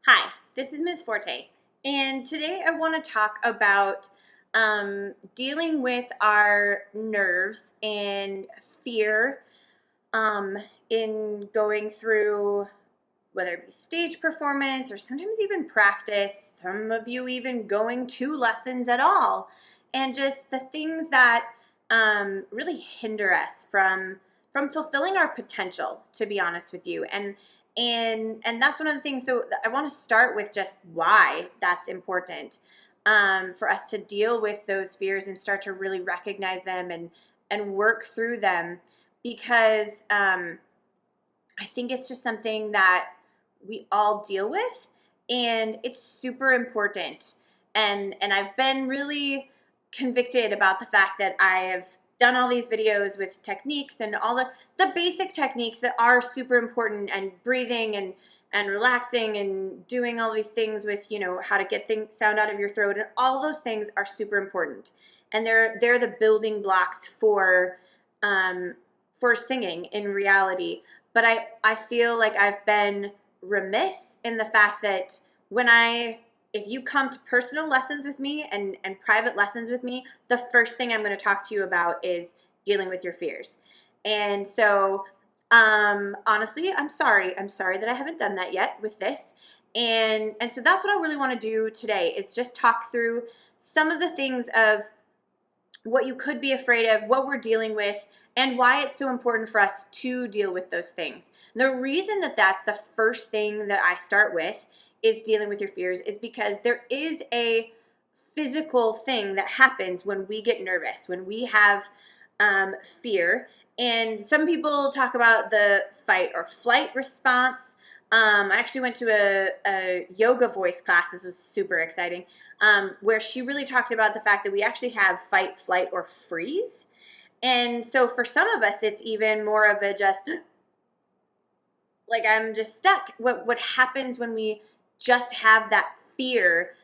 Hi, this is Ms. Forte, and today I want to talk about dealing with our nerves and fear um, in going through whether it be stage performance or sometimes even practice, some of you even going to lessons at all, and just the things that really hinder us from fulfilling our potential, to be honest with you. And that's one of the things. So I want to start with just why that's important for us to deal with those fears and start to really recognize them and work through them because I think it's just something that we all deal with, and it's super important. And I've been really convicted about the fact that I have done all these videos with techniques and all the basic techniques that are super important, and breathing and relaxing and doing all these things with, how to get things sound out of your throat, and all those things are super important. And they're the building blocks um, for singing in reality. But I feel like I've been remiss in the fact that if you come to personal lessons with me and private lessons with me, the first thing I'm going to talk to you about is dealing with your fears. And so, honestly, I'm sorry. I'm sorry that I haven't done that yet with this. And so that's what I really want to do today is just talk through some of the things of what you could be afraid of, what we're dealing with, and why it's so important for us to deal with those things. The reason that that's the first thing that I start with is dealing with your fears is because there is a physical thing that happens when we get nervous, when we have fear. And some people talk about the fight or flight response. I actually went to a yoga voice class. This was super exciting, where she really talked about the fact that we actually have fight, flight, or freeze. And so for some of us, it's even more of a just like I'm just stuck. What happens when we just have that fear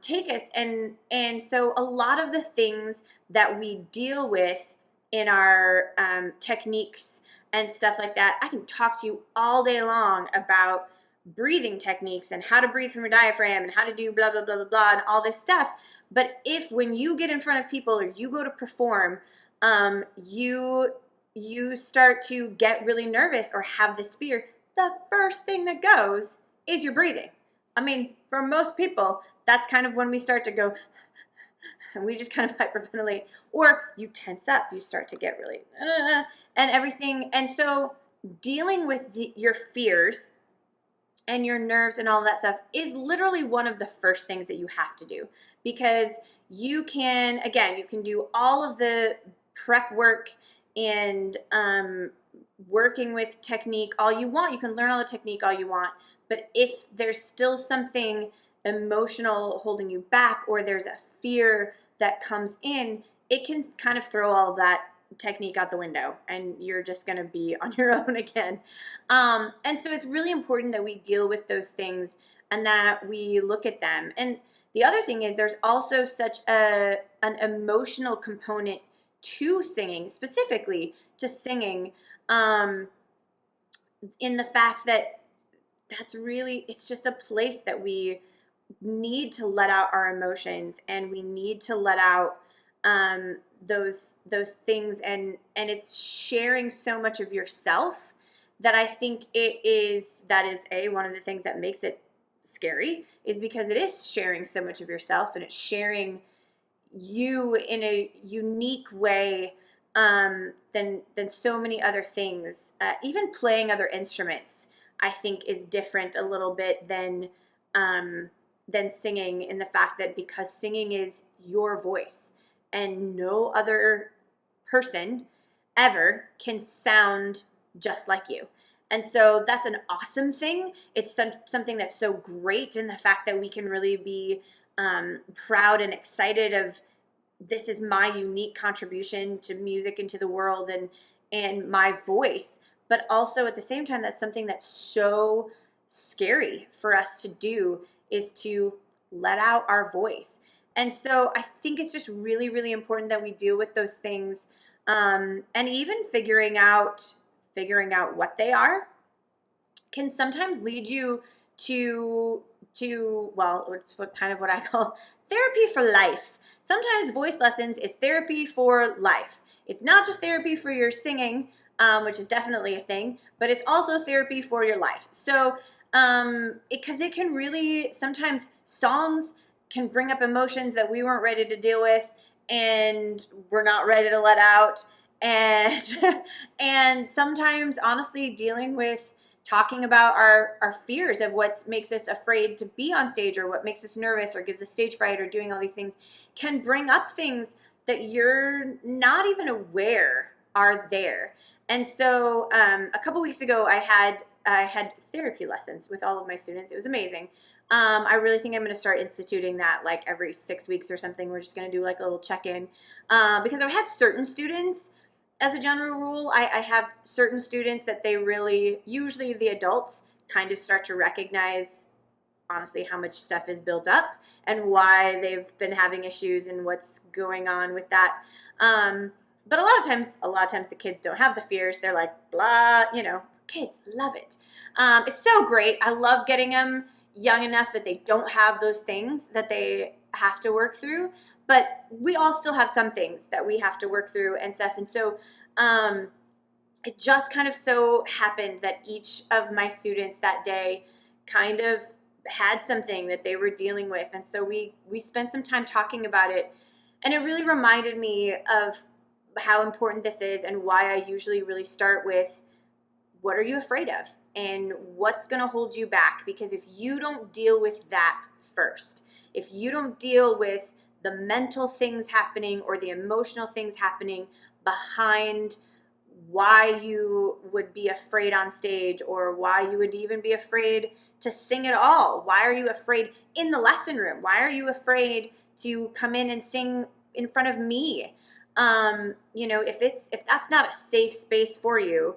take us? And so a lot of the things that we deal with in our techniques and stuff like that, I can talk to you all day long about breathing techniques and how to breathe from your diaphragm and how to do blah blah blah blah blah and all this stuff. But if when you get in front of people or you go to perform, you start to get really nervous or have this fear, the first thing that goes is your breathing. I mean, for most people, that's kind of when we start to go, and we just kind of hyperventilate, or you tense up, you start to get really, and everything. And so, dealing with your fears and your nerves and all that stuff is literally one of the first things that you have to do because you can do all of the prep work and working with technique all you want. You can learn all the technique all you want. But if there's still something emotional holding you back or there's a fear that comes in, it can kind of throw all that technique out the window and you're just going to be on your own again. And so it's really important that we deal with those things and that we look at them. And the other thing is there's also such an emotional component to singing, specifically to singing, um, in the fact that it's just a place that we need to let out our emotions and we need to let out um, those things, and it's sharing so much of yourself that I think that is one of the things that makes it scary is because it is sharing so much of yourself and it's sharing you in a unique way than so many other things. Even playing other instruments, I think, is different a little bit than singing in the fact that because singing is your voice and no other person ever can sound just like you. And so that's an awesome thing. It's something that's so great in the fact that we can really be proud and excited of this is my unique contribution to music and to the world and my voice. But also at the same time, that's something that's so scary for us to do is to let out our voice. And so I think it's just really, really important that we deal with those things, and even figuring out what they are can sometimes lead you well, it's what I call therapy for life. Sometimes voice lessons is therapy for life. It's not just therapy for your singing, which is definitely a thing, but it's also therapy for your life. So, because it can really, sometimes songs can bring up emotions that we weren't ready to deal with and we're not ready to let out. And and sometimes honestly dealing with talking about our fears of what makes us afraid to be on stage or what makes us nervous or gives us stage fright or doing all these things can bring up things that you're not even aware are there. And so a couple weeks ago I had therapy lessons with all of my students. It was amazing. I really think I'm going to start instituting that like every 6 weeks or something. We're just going to do like a little check-in because I've had certain students, as a general rule, I have certain students that they really, usually the adults, kind of start to recognize honestly how much stuff is built up and why they've been having issues and what's going on with that. But a lot of times the kids don't have the fears. They're like, blah, kids love it. It's so great. I love getting them young enough that they don't have those things that they have to work through. But we all still have some things that we have to work through and stuff. And so um, it just kind of so happened that each of my students that day kind of had something that they were dealing with. And so we spent some time talking about it. And it really reminded me of how important this is and why I usually really start with what are you afraid of and what's going to hold you back? Because if you don't deal with that first, if you don't deal with the mental things happening or the emotional things happening behind why you would be afraid on stage or why you would even be afraid to sing at all. Why are you afraid in the lesson room? Why are you afraid to come in and sing in front of me? If that's not a safe space for you,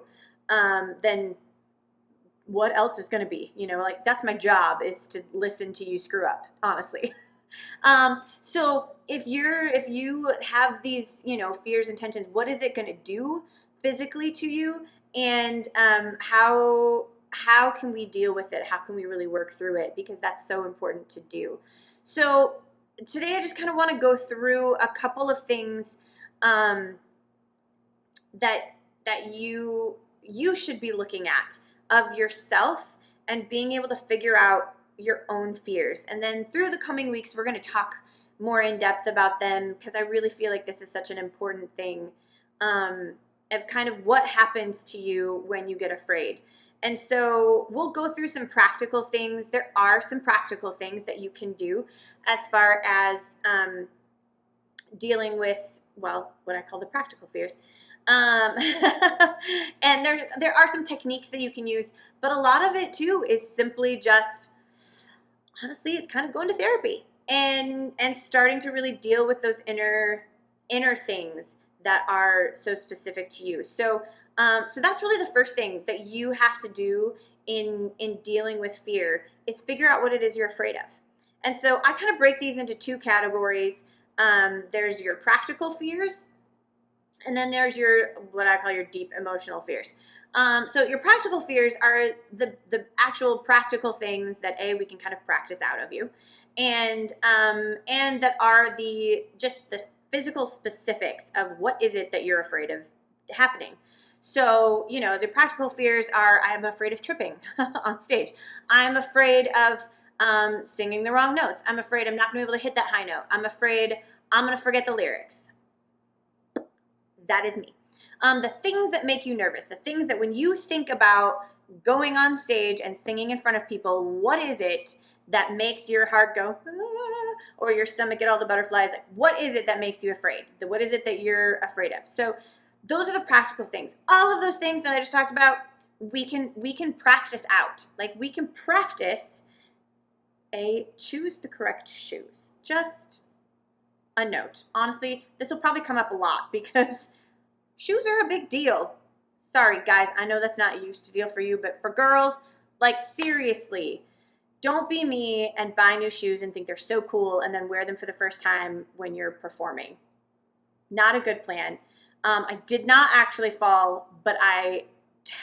then what else is going to be? Like that's my job is to listen to you screw up, honestly. So if you have these, fears and tensions, what is it going to do physically to you? And how can we deal with it? How can we really work through it? Because that's so important to do. So today I just kind of want to go through a couple of things um, that you should be looking at of yourself and being able to figure out your own fears. And then through the coming weeks, we're going to talk more in depth about them because I really feel like this is such an important thing of kind of what happens to you when you get afraid. And so we'll go through some practical things. There are some practical things that you can do as far as dealing with, well, what I call the practical fears. Um, and there are some techniques that you can use, but a lot of it too is simply just, honestly, it's kind of going to therapy and starting to really deal with those inner things that are so specific to you. So that's really the first thing that you have to do in dealing with fear is figure out what it is you're afraid of. And so I kind of break these into two categories. There's your practical fears, and then there's your what I call your deep emotional fears. So your practical fears are the actual practical things that we can kind of practice out of you, and that are just the physical specifics of what is it that you're afraid of happening. So the practical fears are I'm afraid of tripping on stage. I'm afraid of singing the wrong notes. I'm afraid I'm not going to be able to hit that high note. I'm afraid I'm going to forget the lyrics. That is me. The things that make you nervous, the things that when you think about going on stage and singing in front of people, what is it that makes your heart go, ah, or your stomach get all the butterflies? Like, what is it that makes you afraid? What is it that you're afraid of? So those are the practical things. All of those things that I just talked about, we can practice out. Like we can practice choose the correct shoes. Just a note. Honestly, this will probably come up a lot because shoes are a big deal. Sorry, guys, I know that's not a huge deal for you, but for girls, like seriously, don't be me and buy new shoes and think they're so cool and then wear them for the first time when you're performing. Not a good plan. I did not actually fall, but I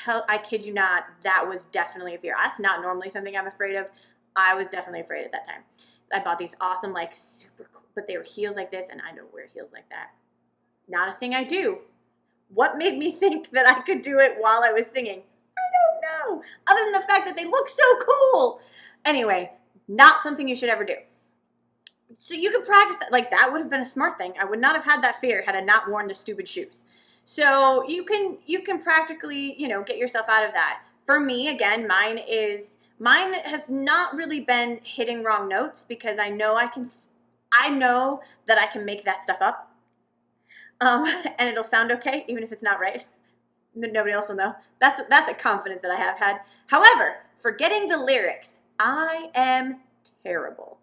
I kid you not, that was definitely a fear. That's not normally something I'm afraid of. I was definitely afraid at that time. I bought these awesome, like super cool, but they were heels like this, and I don't wear heels like that. Not a thing I do. What made me think that I could do it while I was singing? I don't know. Other than the fact that they look so cool. Anyway, not something you should ever do. So you can practice that. Like, that would have been a smart thing. I would not have had that fear had I not worn the stupid shoes. So you can practically, get yourself out of that. For me, again, mine has not really been hitting wrong notes, because I know that I can make that stuff up. And it'll sound okay even if it's not right. Nobody else will know. That's a confidence that I have had. However, forgetting the lyrics, I am terrible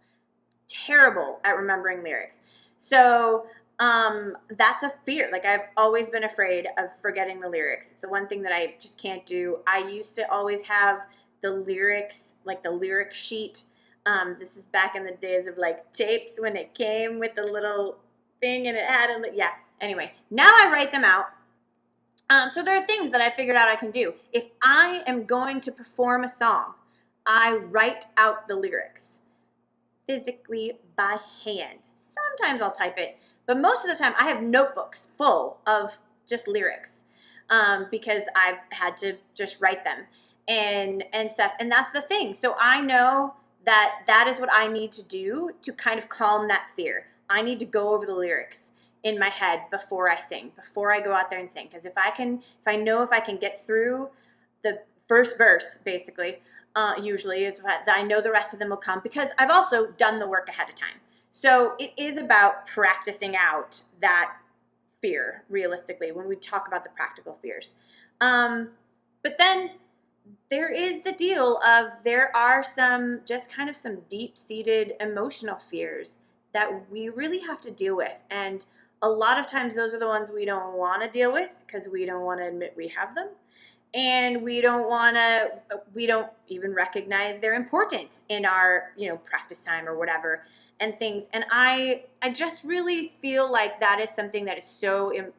at remembering lyrics. So that's a fear. Like, I've always been afraid of forgetting the lyrics. The one thing that I just can't do. I used to always have the lyrics, like the lyric sheet. This is back in the days of like tapes, when it came with the little thing and it had yeah. Anyway, now I write them out. So there are things that I figured out I can do. If I am going to perform a song, I write out the lyrics physically by hand. Sometimes I'll type it, but most of the time I have notebooks full of just lyrics, because I've had to just write them and stuff. And that's the thing. So I know that that is what I need to do to kind of calm that fear. I need to go over the lyrics in my head before I sing, before I go out there and sing. Because if I know if I can get through the first verse, basically, usually is that I know the rest of them will come, because I've also done the work ahead of time. So it is about practicing out that fear realistically when we talk about the practical fears. But then there is the deal of there are some just kind of some deep-seated emotional fears that we really have to deal with. And a lot of times those are the ones we don't want to deal with because we don't want to admit we have them. And we don't even recognize their importance in our, practice time or whatever and things. And I just really feel like that is something that is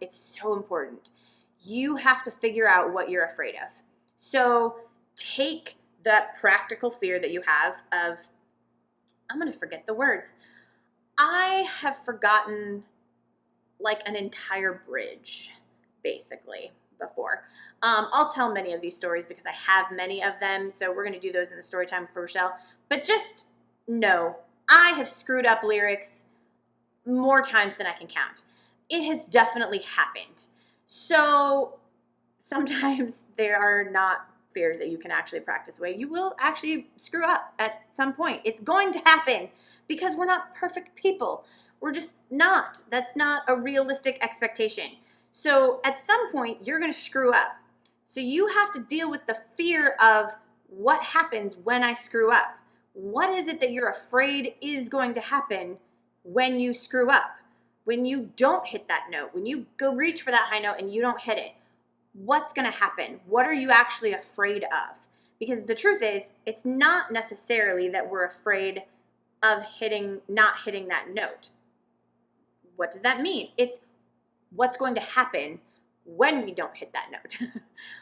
it's so important. You have to figure out what you're afraid of. So take that practical fear that you have of, I'm going to forget the words. I have forgotten like an entire bridge, basically, before. I'll tell many of these stories because I have many of them, so we're going to do those in the story time for Rochelle. But just know, I have screwed up lyrics more times than I can count. It has definitely happened. So sometimes there are not fears that you can actually practice away. You will actually screw up at some point. It's going to happen because we're not perfect people. We're just not. That's not a realistic expectation. So at some point, you're going to screw up. So you have to deal with the fear of what happens when I screw up. What is it that you're afraid is going to happen when you screw up? When you don't hit that note, when you go reach for that high note and you don't hit it, what's going to happen? What are you actually afraid of? Because the truth is, it's not necessarily that we're afraid of not hitting that note. What does that mean? It's what's going to happen when we don't hit that note.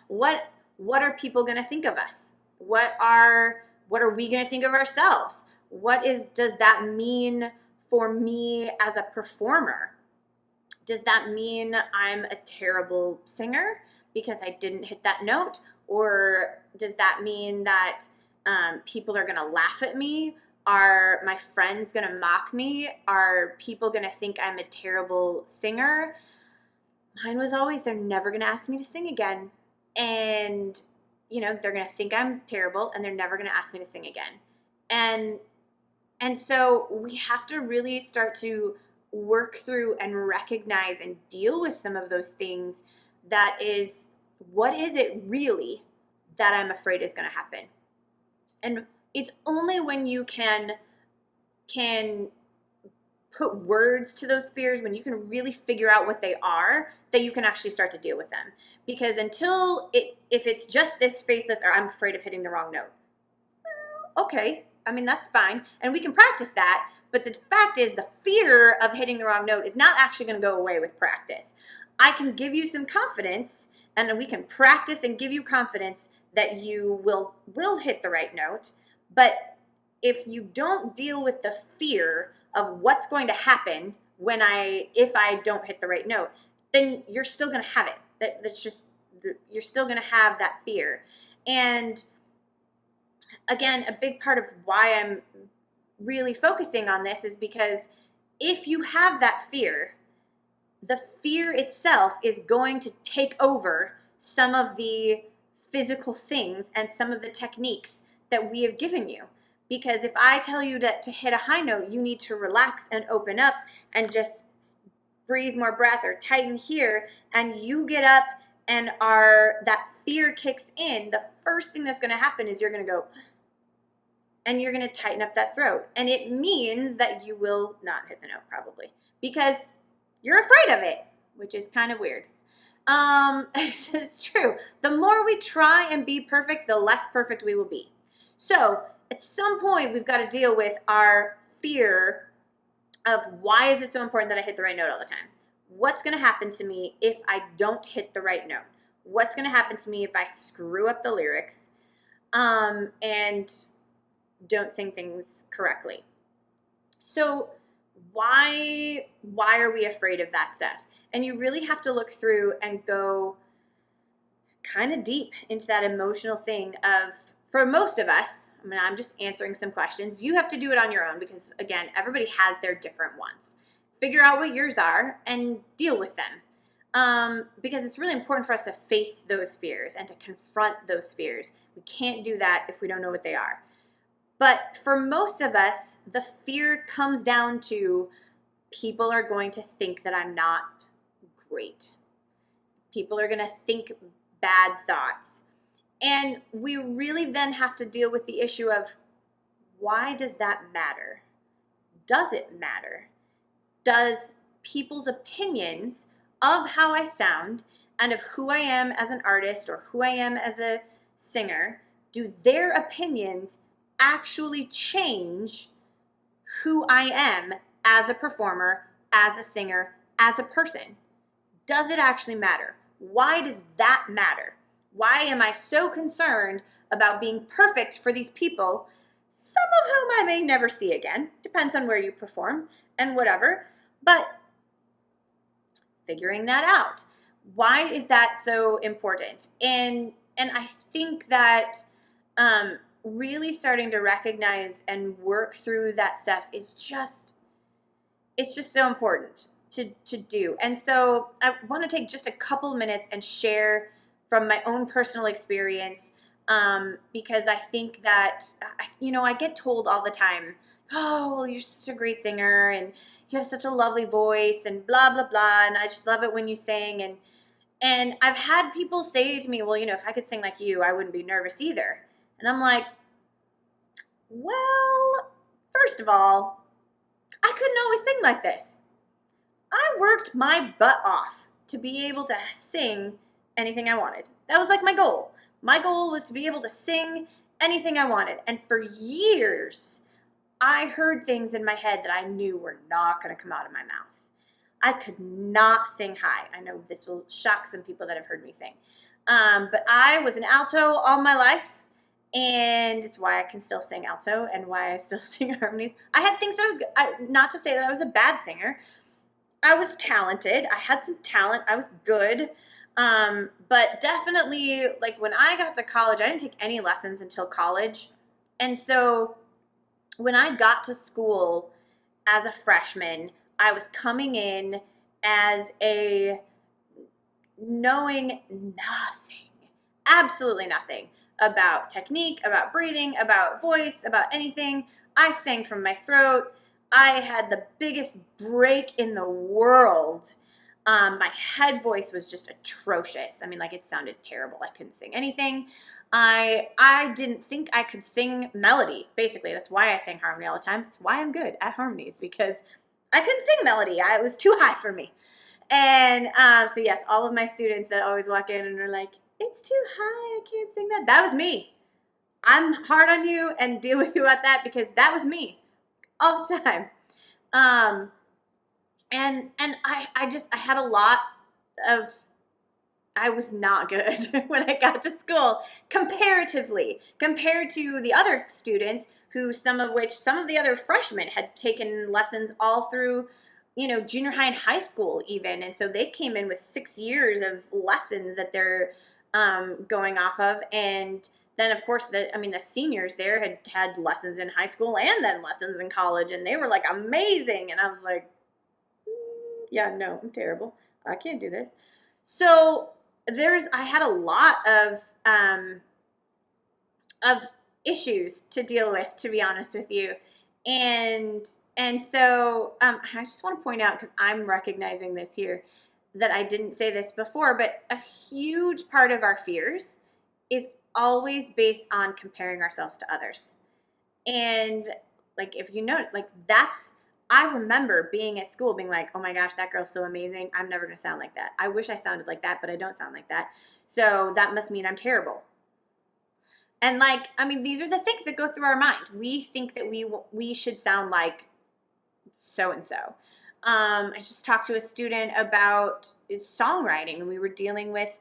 What are people going to think of us? What are we going to think of ourselves? Does that mean for me as a performer? Does that mean I'm a terrible singer because I didn't hit that note? Or does that mean that people are going to laugh at me? Are my friends going to mock me? Are people going to think I'm a terrible singer? Mine was always, they're never going to ask me to sing again. And, they're going to think I'm terrible and they're never going to ask me to sing again. And so we have to really start to work through and recognize and deal with some of those things. That is, what is it really that I'm afraid is going to happen? And it's only when you can put words to those fears, when you can really figure out what they are, that you can actually start to deal with them. Because if it's just this faceless, or I'm afraid of hitting the wrong note, okay, I mean, that's fine. And we can practice that. But the fact is, the fear of hitting the wrong note is not actually going to go away with practice. I can give you some confidence and we can practice and give you confidence that you will hit the right note. But if you don't deal with the fear of what's going to happen if I don't hit the right note, then you're still going to have it. That's just, you're still going to have that fear. And again, a big part of why I'm really focusing on this is because if you have that fear, the fear itself is going to take over some of the physical things and some of the techniques that we have given you. Because if I tell you that to hit a high note, you need to relax and open up and just breathe more breath or tighten here, and you get up and that fear kicks in, the first thing that's going to happen is you're going to go, and you're going to tighten up that throat. And it means that you will not hit the note probably because you're afraid of it, which is kind of weird. It's true. The more we try and be perfect, the less perfect we will be. So at some point, we've got to deal with our fear of why is it so important that I hit the right note all the time? What's going to happen to me if I don't hit the right note? What's going to happen to me if I screw up the lyrics and don't sing things correctly? So why are we afraid of that stuff? And you really have to look through and go kind of deep into that emotional thing of, for most of us, I mean, I'm just answering some questions. You have to do it on your own because, again, everybody has their different ones. Figure out what yours are and deal with them. Because it's really important for us to face those fears and to confront those fears. We can't do that if we don't know what they are. But for most of us, the fear comes down to people are going to think that I'm not great. People are going to think bad thoughts. And we really then have to deal with the issue of, why does that matter? Does it matter? Does people's opinions of how I sound and of who I am as an artist or who I am as a singer, do their opinions actually change who I am as a performer, as a singer, as a person? Does it actually matter? Why does that matter? Why am I so concerned about being perfect for these people, some of whom I may never see again? Depends on where you perform and whatever. But figuring that out. Why is that so important? And I think that really starting to recognize and work through that stuff is it's just so important to do. And so I want to take just a couple minutes and share from my own personal experience, because I think that, I get told all the time, oh, well, you're such a great singer and you have such a lovely voice and blah, blah, blah. And I just love it when you sing. And I've had people say to me, well, if I could sing like you, I wouldn't be nervous either. And I'm like, well, first of all, I couldn't always sing like this. I worked my butt off to be able to sing anything I wanted. That was like my goal. My goal was to be able to sing anything I wanted. And for years, I heard things in my head that I knew were not going to come out of my mouth. I could not sing high. I know this will shock some people that have heard me sing. But I was an alto all my life. And it's why I can still sing alto and why I still sing harmonies. I had things that I was good. Not to say that I was a bad singer. I was talented. I had some talent. I was good. But definitely, like when I got to college, I didn't take any lessons until college. And so when I got to school as a freshman, I was coming in as knowing nothing, absolutely nothing about technique, about breathing, about voice, about anything. I sang from my throat. I had the biggest break in the world. My head voice was just atrocious. I mean, like, it sounded terrible. I couldn't sing anything. I didn't think I could sing melody, basically. That's why I sang harmony all the time. That's why I'm good at harmonies, because I couldn't sing melody. It was too high for me. And so yes, all of my students that always walk in and are like, it's too high, I can't sing that. That was me. I'm hard on you and deal with you at that because that was me all the time. And I had a lot of, I was not good when I got to school, comparatively, compared to the other students who some of the other freshmen had taken lessons all through, junior high and high school even. And so they came in with 6 years of lessons that they're going off of. And then of course the seniors there had lessons in high school and then lessons in college, and they were like amazing. And I was like, yeah, no, I'm terrible. I can't do this. So I had a lot of issues to deal with, to be honest with you. And so I just want to point out, because I'm recognizing this here, that I didn't say this before, but a huge part of our fears is always based on comparing ourselves to others. And like, if you know, like, I remember being at school being like, oh my gosh, that girl's so amazing. I'm never going to sound like that. I wish I sounded like that, but I don't sound like that. So that must mean I'm terrible. And like, these are the things that go through our mind. We think that we should sound like so and so. I just talked to a student about songwriting, and we were dealing with,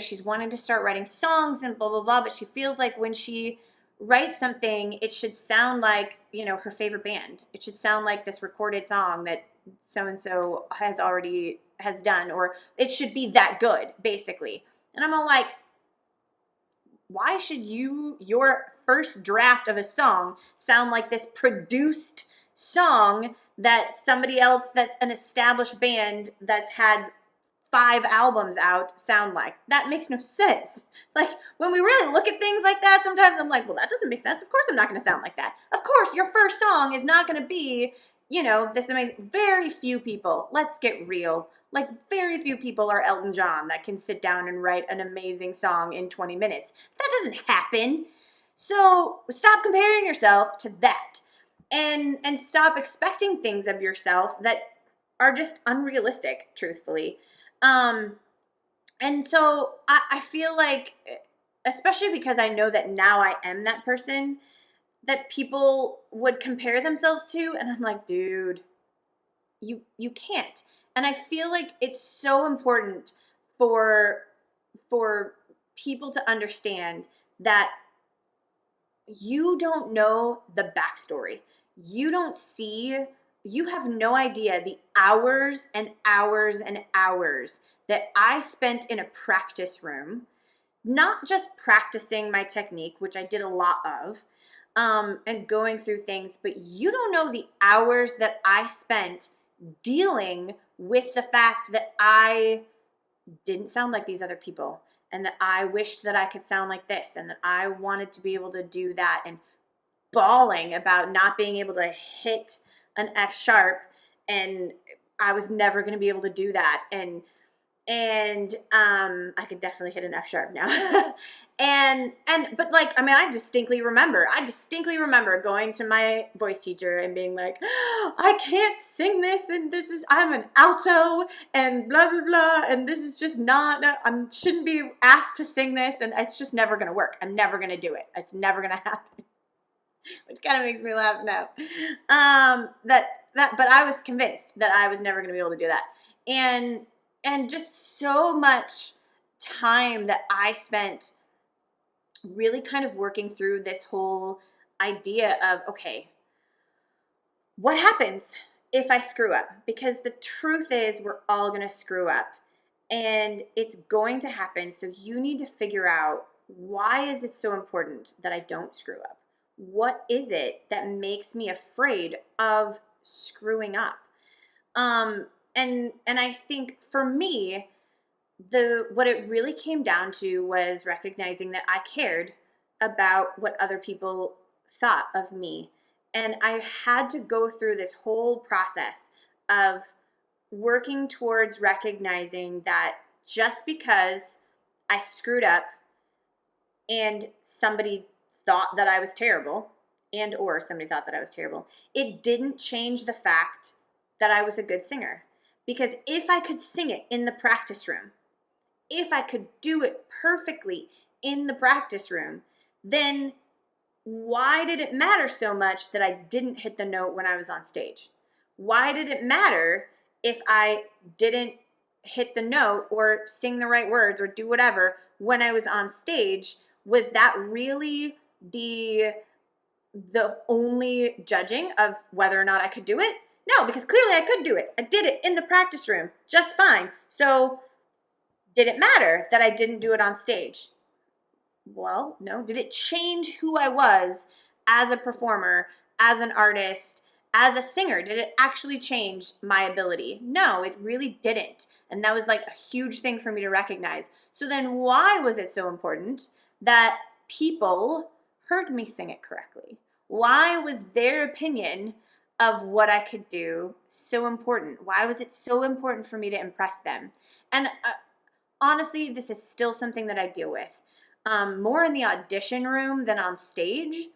she's wanting to start writing songs and blah blah blah, but she feels like when she writes something, it should sound like, her favorite band. It should sound like this recorded song that so and so has done, or it should be that good, basically. And I'm all like, why should your first draft of a song sound like this produced song that somebody else that's an established band that's had 5 albums out sound like? That makes no sense. Like, when we really look at things like that, sometimes I'm like, well, that doesn't make sense. Of course I'm not going to sound like that. Of course your first song is not going to be, this amazing. Very few people, let's get real, like, very few people are Elton John that can sit down and write an amazing song in 20 minutes. That doesn't happen. So stop comparing yourself to that, and stop expecting things of yourself that are just unrealistic, truthfully. And so I feel like, especially because I know that now I am that person that people would compare themselves to, and I'm like, dude, you can't. And I feel like it's so important for people to understand that you don't know the backstory. You have no idea the hours and hours and hours that I spent in a practice room, not just practicing my technique, which I did a lot of, and going through things, but you don't know the hours that I spent dealing with the fact that I didn't sound like these other people, and that I wished that I could sound like this, and that I wanted to be able to do that, and bawling about not being able to hit an F sharp, and I was never going to be able to do that. And I could definitely hit an F sharp now. But like, I distinctly remember going to my voice teacher and being like, I can't sing this, and I'm an alto, and blah blah blah, and this is just not, I shouldn't be asked to sing this, and it's just never gonna work. I'm never gonna do it. It's never gonna happen. Which kind of makes me laugh now. But I was convinced that I was never gonna be able to do that. And just so much time that I spent really kind of working through this whole idea of, okay, what happens if I screw up? Because the truth is, we're all going to screw up, and it's going to happen. So you need to figure out, why is it so important that I don't screw up? What is it that makes me afraid of screwing up? And I think for me, what it really came down to was recognizing that I cared about what other people thought of me. And I had to go through this whole process of working towards recognizing that just because I screwed up and somebody thought that I was terrible, it didn't change the fact that I was a good singer. Because if I could sing it in the practice room, if I could do it perfectly in the practice room, then why did it matter so much that I didn't hit the note when I was on stage? Why did it matter if I didn't hit the note or sing the right words or do whatever when I was on stage, was that really the only judging of whether or not I could do it? No, because clearly I could do it. I did it in the practice room just fine. So did it matter that I didn't do it on stage? Well, no. Did it change who I was as a performer, as an artist, as a singer? Did it actually change my ability? No, it really didn't. And that was like a huge thing for me to recognize. So then why was it so important that people heard me sing it correctly? Why was their opinion of what I could do so important? Why was it so important for me to impress them? And honestly, this is still something that I deal with. More in the audition room than on stage.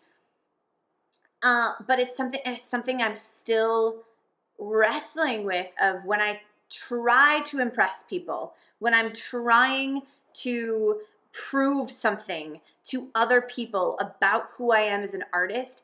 But it's something I'm still wrestling with, of when I try to impress people, when I'm trying to prove something to other people about who I am as an artist.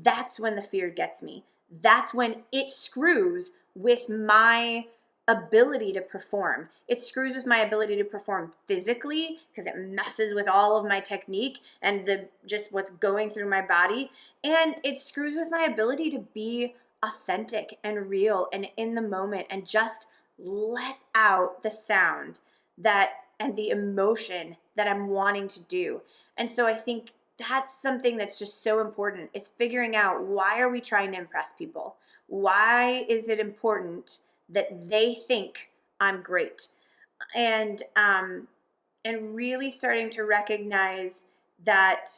That's when the fear gets me. That's when it screws with my ability to perform. It screws with my ability to perform physically, because it messes with all of my technique and the just what's going through my body, and it screws with my ability to be authentic and real and in the moment and just let out the sound that and the emotion that I'm wanting to do. And so I think that's something that's just so important, is figuring out, why are we trying to impress people? Why is it important that they think I'm great? And really starting to recognize that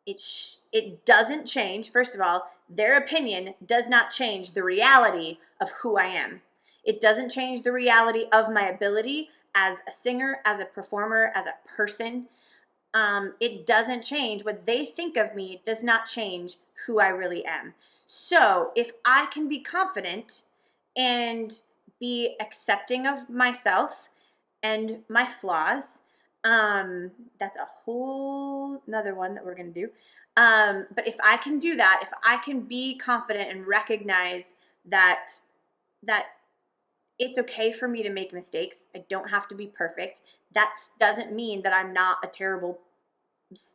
it doesn't change. First of all, their opinion does not change the reality of who I am. It doesn't change the reality of my ability as a singer, as a performer, as a person. It doesn't change what they think of me. It does not change who I really am. So if I can be confident and be accepting of myself and my flaws, that's a whole another one that we're going to do. But if I can do that, if I can be confident and recognize that that it's okay for me to make mistakes, I don't have to be perfect. That doesn't mean that I'm not a terrible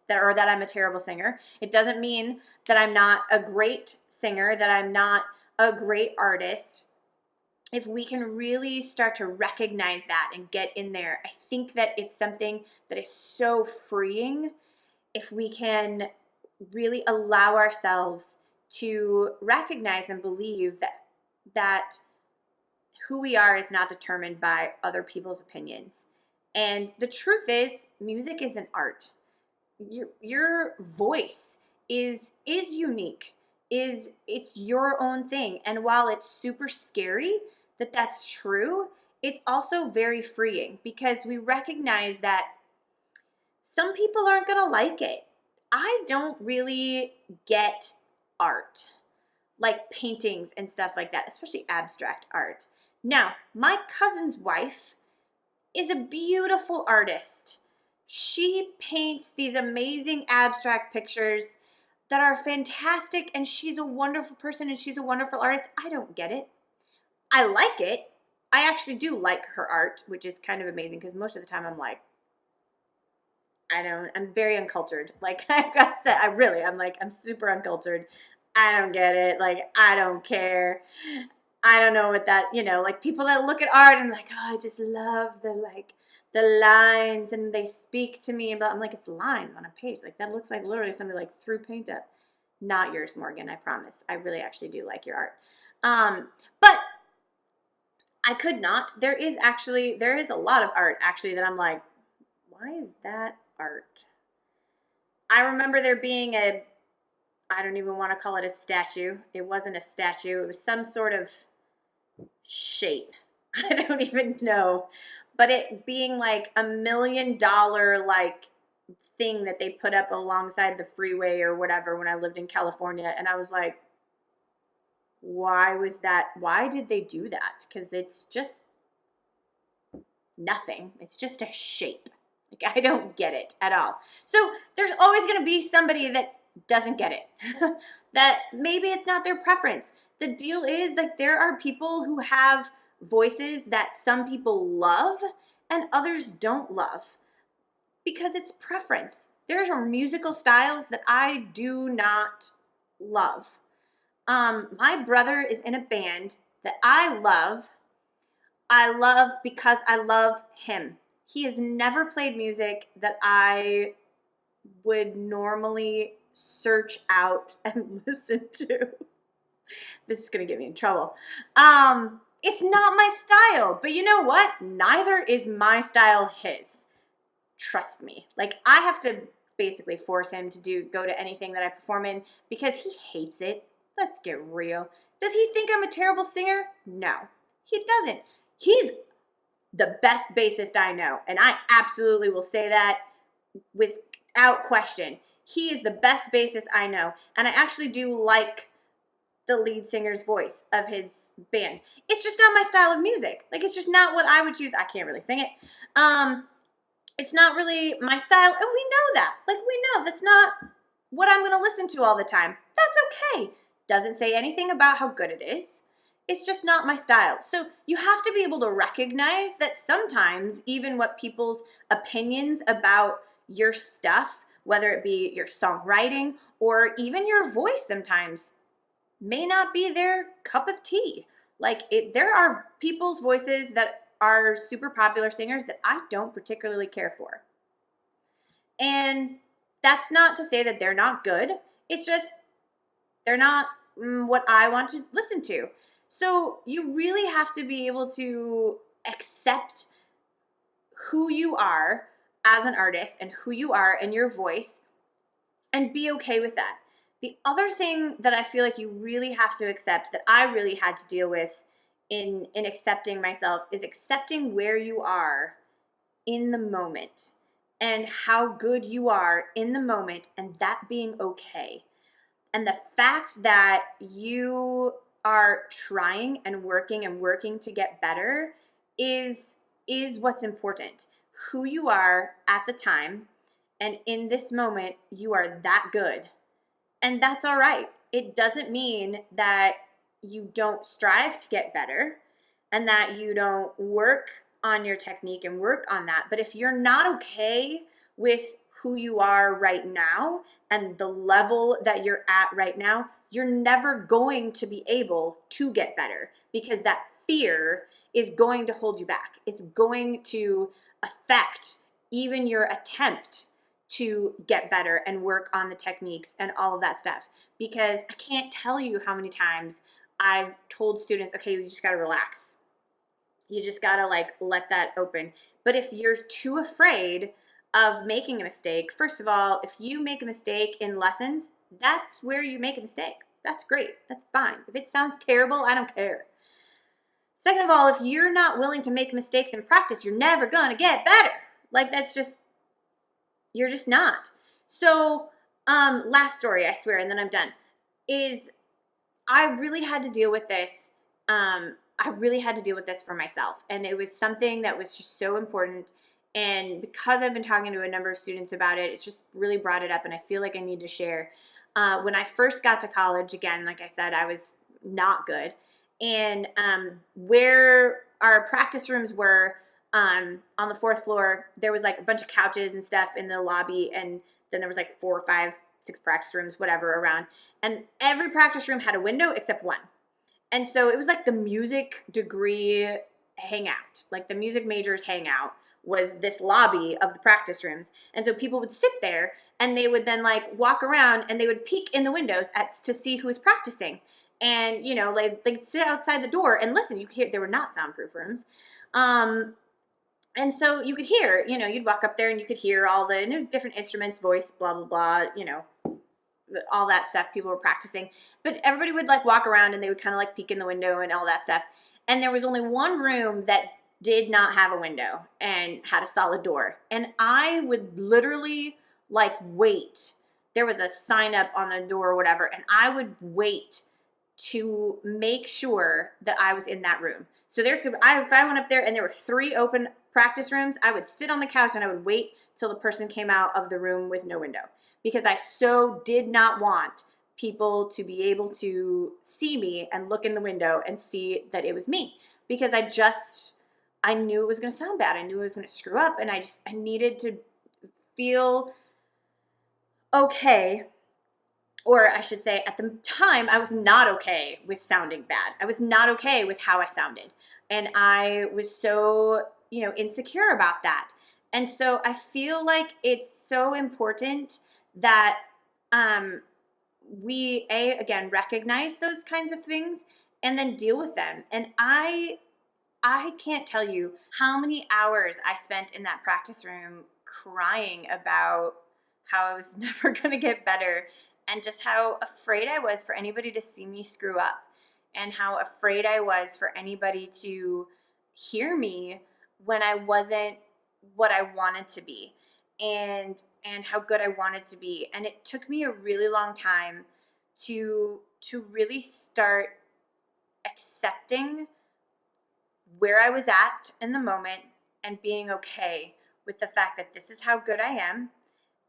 or that I'm a terrible singer. It doesn't mean that I'm not a great singer, that I'm not a great artist. If we can really start to recognize that and get in there, I think that it's something that is so freeing, if we can really allow ourselves to recognize and believe that who we are is not determined by other people's opinions. And the truth is, music is an art. Your voice is unique. It's your own thing. And while it's super scary that that's true, it's also very freeing, because we recognize that some people aren't going to like it. I don't really get art, like paintings and stuff like that, especially abstract art. Now, my cousin's wife is a beautiful artist. She paints these amazing abstract pictures that are fantastic, and she's a wonderful person and she's a wonderful artist. I don't get it. I like it. I actually do like her art, which is kind of amazing, because most of the time I'm like, I'm very uncultured. Like, I got that. I'm super uncultured. I don't get it. Like, I don't care. I don't know what that, like people that look at art and like, oh, I just love the lines and they speak to me. But I'm like, it's lines on a page. Like, that looks like literally somebody like threw paint up. Not yours, Morgan, I promise. I really actually do like your art. But I could not. There is a lot of art actually that I'm like, why is that art? I remember there being I don't even want to call it a statue. It wasn't a statue. It was some sort of shape. I don't even know. But it being like $1 million like thing that they put up alongside the freeway or whatever when I lived in California. And I was like, why did they do that? Because it's just nothing. It's just a shape. Like, I don't get it at all. So there's always going to be somebody that doesn't get it. That maybe it's not their preference. The deal is, like, there are people who have voices that some people love and others don't love because it's preference. There are musical styles that I do not love. My brother is in a band that I love. I love because I love him. He has never played music that I would normally search out and listen to. This is gonna get me in trouble. It's not my style, but you know what? Neither is my style his. Trust me. Like, I have to basically force him to go to anything that I perform in because he hates it. Let's get real. Does he think I'm a terrible singer? No, he doesn't. He's the best bassist I know, and I absolutely will say that without question. He is the best bassist I know, and I actually do like the lead singer's voice of his band. It's just not my style of music. Like, it's just not what I would choose. I can't really sing it. It's not really my style, and we know that. Like, we know that's not what I'm going to listen to all the time. That's okay. Doesn't say anything about how good it is. It's just not my style. So you have to be able to recognize that sometimes even what people's opinions about your stuff, whether it be your songwriting or even your voice sometimes, may not be their cup of tea. Like, there are people's voices that are super popular singers that I don't particularly care for. And that's not to say that they're not good. It's just they're not what I want to listen to. So you really have to be able to accept who you are as an artist and who you are and your voice and be okay with that. The other thing that I feel like you really have to accept, that I really had to deal with in accepting myself, is accepting where you are in the moment and how good you are in the moment, and that being okay. And the fact that you are trying and working to get better is what's important. Who you are at the time, and in this moment, you are that good. And that's all right. It doesn't mean that you don't strive to get better and that you don't work on your technique and work on that. But if you're not okay with who you are right now and the level that you're at right now, you're never going to be able to get better because that fear is going to hold you back. It's going to affect even your attempt to get better and work on the techniques and all of that stuff. Because I can't tell you how many times I've told students, okay, you just got to relax. You just got to like let that open. But if you're too afraid of making a mistake, first of all, if you make a mistake in lessons, that's where you make a mistake. That's great. That's fine. If it sounds terrible, I don't care. Second of all, if you're not willing to make mistakes in practice, you're never going to get better. Like, that's just, you're just not. So, last story, I swear, and then I'm done, is I really had to deal with this. I really had to deal with this for myself. And it was something that was just so important. And because I've been talking to a number of students about it, it's just really brought it up, and I feel like I need to share. When I first got to college, again, like I said, I was not good. And where our practice rooms were, on the fourth floor, there was like a bunch of couches and stuff in the lobby, and then there was like 4 or 5, 6 practice rooms, whatever, around. And every practice room had a window except one. And so it was like the music degree hangout, like the music majors hangout was this lobby of the practice rooms. And so people would sit there and they would then like walk around and they would peek in the windows to see who was practicing. And, you know, they'd sit outside the door and listen. You could hear, there were not soundproof rooms. And so you could hear, you know, you'd walk up there and you could hear all the different instruments, voice, blah, blah, blah, you know, all that stuff people were practicing. But everybody would like walk around and they would kind of like peek in the window and all that stuff. And there was only one room that did not have a window and had a solid door. And I would literally like wait. There was a sign up on the door or whatever, and I would wait to make sure that I was in that room. So if I went up there and there were 3 open practice rooms, I would sit on the couch and I would wait till the person came out of the room with no window, because I so did not want people to be able to see me and look in the window and see that it was me. because I knew it was going to sound bad. I knew it was going to screw up, and I needed to feel okay. Or I should say, at the time, I was not okay with sounding bad. I was not okay with how I sounded. And I was so, insecure about that. And so I feel like it's so important that um, we, again, recognize those kinds of things and then deal with them. And I can't tell you how many hours I spent in that practice room crying about how I was never going to get better, and just how afraid I was for anybody to see me screw up, and how afraid I was for anybody to hear me when I wasn't what I wanted to be, and how good I wanted to be. And it took me a really long time to really start accepting where I was at in the moment and being okay with the fact that this is how good I am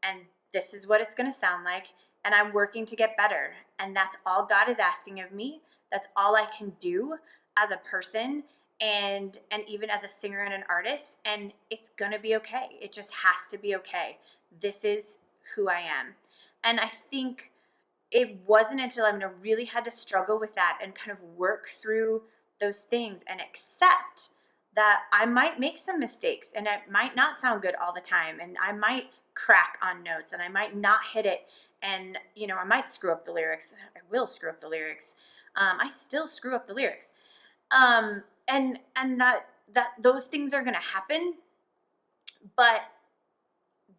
and this is what it's going to sound like, and I'm working to get better. And that's all God is asking of me. That's all I can do as a person, and even as a singer and an artist, and it's going to be okay. It just has to be okay. This is who I am. And I think it wasn't until I really had to struggle with that and kind of work through those things and accept that I might make some mistakes and it might not sound good all the time, and I might crack on notes and I might not hit it, and I might screw up the lyrics. I will screw up the lyrics. I still screw up the lyrics. And that those things are going to happen, but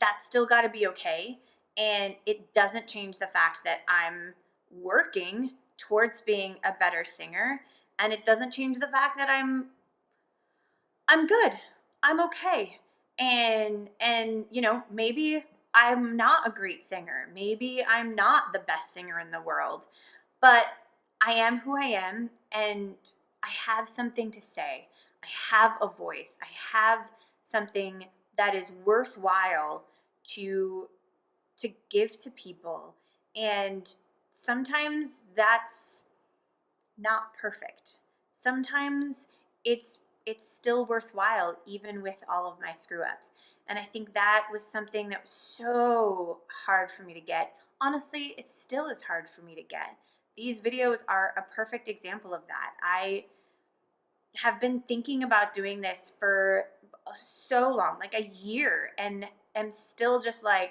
that's still got to be okay. And it doesn't change the fact that I'm working towards being a better singer. And it doesn't change the fact that I'm good. I'm okay. And maybe I'm not a great singer. Maybe I'm not the best singer in the world. But I am who I am, and I have something to say. I have a voice. I have something that is worthwhile to give to people. And sometimes that's not perfect. Sometimes it's still worthwhile even with all of my screw ups. And I think that was something that was so hard for me to get. Honestly, it still is hard for me to get. These videos are a perfect example of that. I have been thinking about doing this for so long, like a year, and am still just like,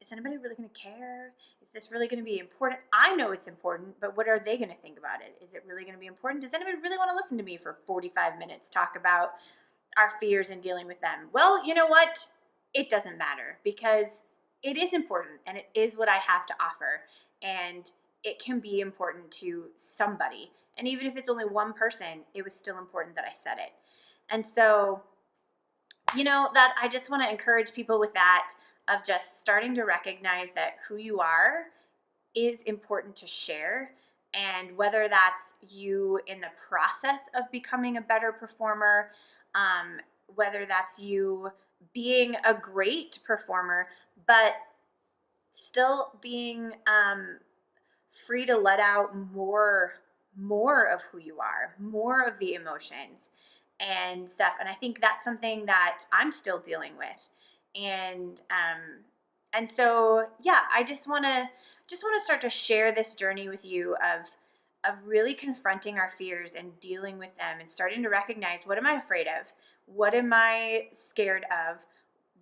is anybody really going to care? Is this really going to be important? I know it's important, but what are they going to think about it? Is it really going to be important? Does anybody really want to listen to me for 45 minutes talk about our fears and dealing with them? Well, you know what? It doesn't matter, because it is important and it is what I have to offer. And it can be important to somebody. And even if it's only one person, it was still important that I said it. And so, that I just want to encourage people with that, of just starting to recognize that who you are is important to share. And whether that's you in the process of becoming a better performer, whether that's you being a great performer, but still being free to let out more of who you are, more of the emotions and stuff. And I think that's something that I'm still dealing with. And so yeah, I just want to start to share this journey with you of really confronting our fears and dealing with them, and starting to recognize, what am I afraid of? What am I scared of?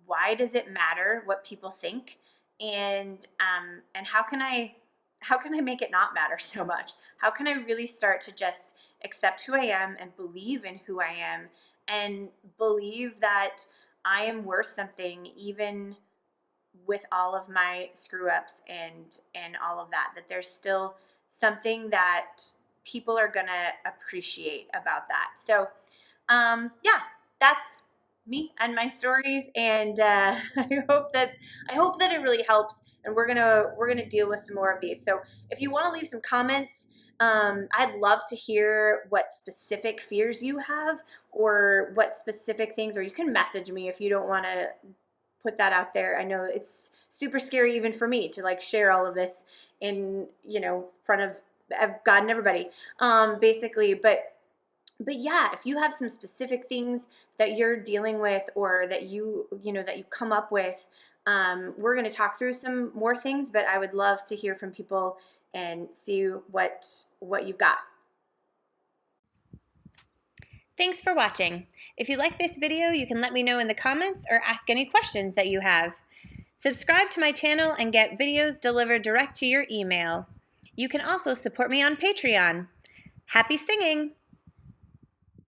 Why does it matter what people think? And how can I make it not matter so much? How can I really start to just accept who I am and believe in who I am, and believe that I am worth something, even with all of my screw ups and all of that, that there's still something that people are going to appreciate about that. So yeah, that's me and my stories, and I hope that it really helps. And we're gonna deal with some more of these. So if you want to leave some comments, I'd love to hear what specific fears you have, or what specific things, or you can message me if you don't want to put that out there. I know it's super scary even for me to like share all of this in front of God and everybody, basically. But But yeah, if you have some specific things that you're dealing with or that you come up with, we're going to talk through some more things, but I would love to hear from people and see what you've got. Thanks for watching. If you like this video, you can let me know in the comments or ask any questions that you have. Subscribe to my channel and get videos delivered direct to your email. You can also support me on Patreon. Happy singing!